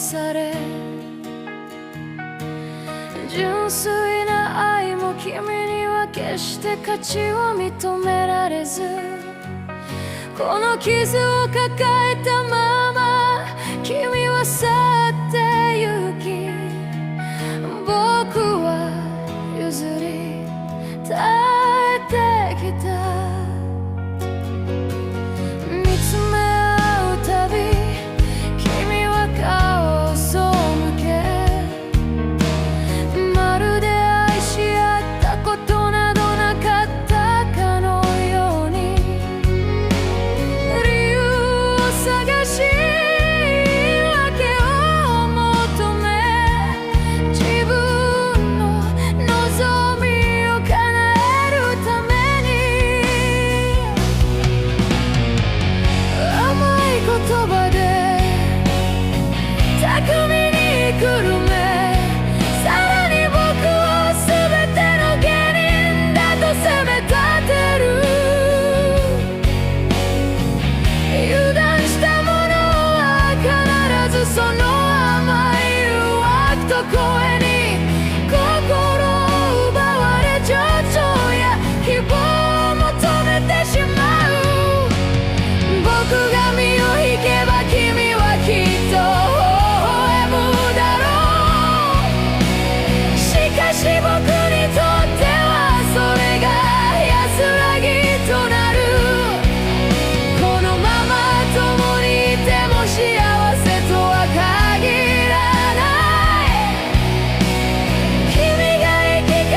され、純粋な愛も君には決して価値を認められず、この傷を抱えたまま君は去ってゆき、僕は譲り耐えてきた。見つめ合うたび君は顔を背け、まるで愛し合ったことなどなかったかのように、理由を探し訳を求め、自分の望みを叶えるために、甘い言葉で巧みにくるめ、さらに僕を全ての芸人だと責め立てる。油断したものは必ずその甘い誘惑と声に心を奪われ、情緒や希望を求めてしまう。僕が身を引けば君はきっと微笑むだろう。しかし僕にとってはそれが安らぎとなる。このまま共にいても幸せとは限らない。君が生き方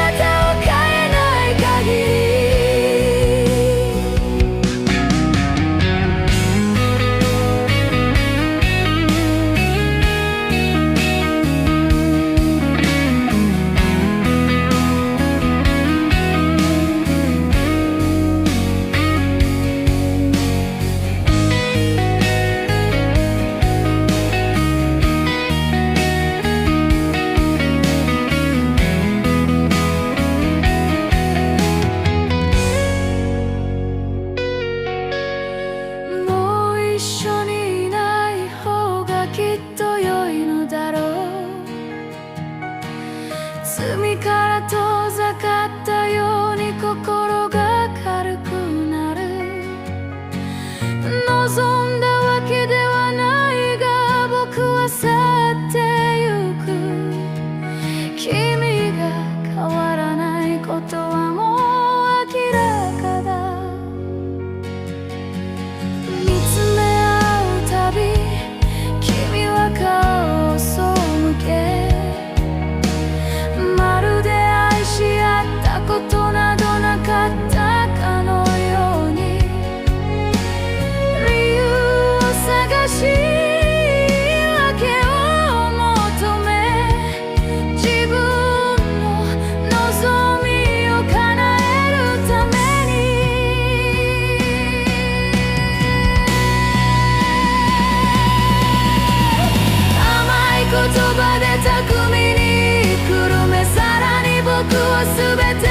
を変えない限り。もう一緒にいない方がきっと良いのだろう。罪から遠ざかったように心が軽くなる。望んだわけではないが僕は去ってゆく。君が変わらないことはもう明らかだ。見つめ合うたび君は顔を背け、まるで愛し合ったことなどなかったかのように、理由を探し訳を求め、自分の望みを叶えるために。甘い言葉で巧みにくるめ、さらに僕を全て